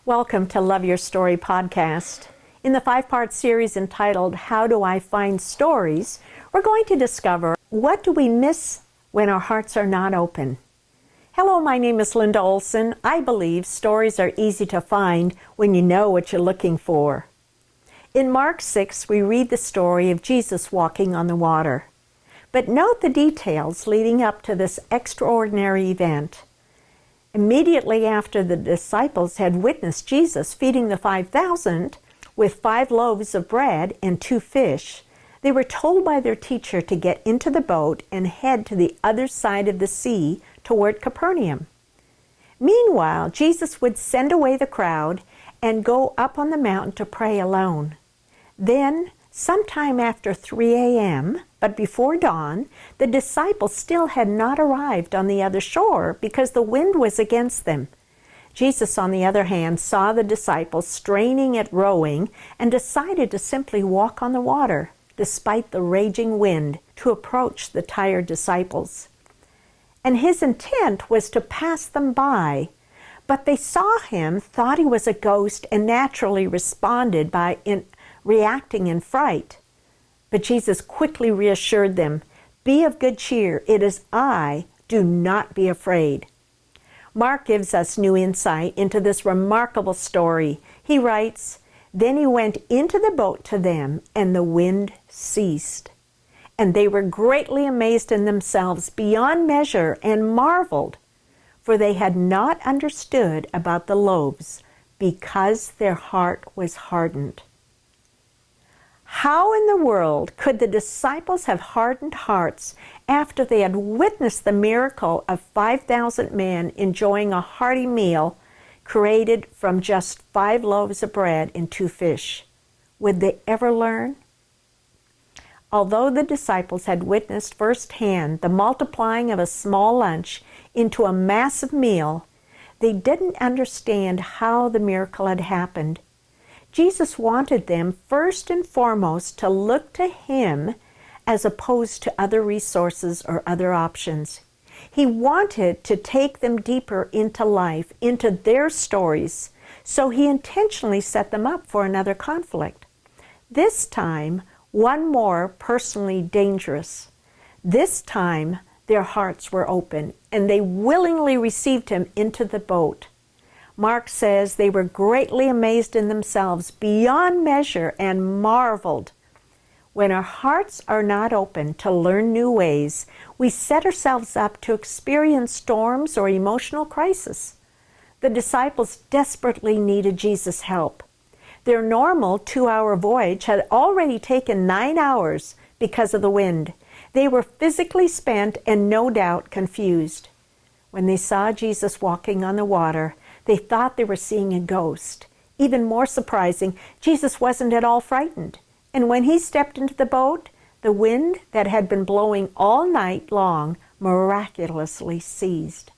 Welcome to Love Your Story podcast. In the 5-part series entitled, How Do I Find Stories?, we're going to discover what do we miss when our hearts are not open. Hello, my name is Linda Olson. I believe stories are easy to find when you know what you're looking for. In Mark 6, we read the story of Jesus walking on the water. But note the details leading up to this extraordinary event. Immediately after the disciples had witnessed Jesus feeding the 5,000 with 5 loaves of bread and 2 fish, they were told by their teacher to get into the boat and head to the other side of the sea toward Capernaum. Meanwhile, Jesus would send away the crowd and go up on the mountain to pray alone. Then, sometime after 3 a.m., but before dawn, the disciples still had not arrived on the other shore because the wind was against them. Jesus, on the other hand, saw the disciples straining at rowing and decided to simply walk on the water, despite the raging wind, to approach the tired disciples. And his intent was to pass them by, but they saw him, thought he was a ghost, and naturally responded by reacting in fright. But Jesus quickly reassured them, "Be of good cheer, it is I, do not be afraid." Mark gives us new insight into this remarkable story. He writes, "Then he went into the boat to them, and the wind ceased. And they were greatly amazed in themselves beyond measure and marveled, for they had not understood about the loaves, because their heart was hardened." How in the world could the disciples have hardened hearts after they had witnessed the miracle of 5,000 men enjoying a hearty meal created from just 5 loaves of bread and 2 fish? Would they ever learn? Although the disciples had witnessed firsthand the multiplying of a small lunch into a massive meal, they didn't understand how the miracle had happened. Jesus wanted them first and foremost to look to Him as opposed to other resources or other options. He wanted to take them deeper into life, into their stories, so He intentionally set them up for another conflict. This time, one more personally dangerous. This time, their hearts were open, and they willingly received Him into the boat. Mark says they were greatly amazed in themselves beyond measure and marveled. When our hearts are not open to learn new ways, we set ourselves up to experience storms or emotional crisis. The disciples desperately needed Jesus' help. Their normal 2-hour voyage had already taken 9 hours because of the wind. They were physically spent and no doubt confused. When they saw Jesus walking on the water, they thought they were seeing a ghost. Even more surprising, Jesus wasn't at all frightened. And when He stepped into the boat, the wind that had been blowing all night long miraculously ceased.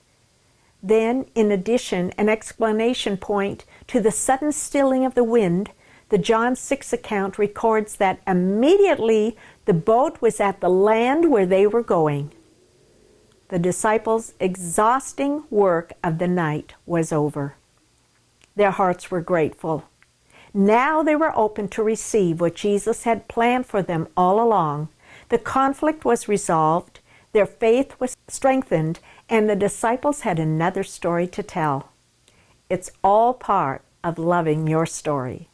Then, in addition, an explanation point to the sudden stilling of the wind, the John 6 account records that immediately the boat was at the land where they were going. The disciples' exhausting work of the night was over. Their hearts were grateful. Now they were open to receive what Jesus had planned for them all along. The conflict was resolved, their faith was strengthened, and the disciples had another story to tell. It's all part of loving your story.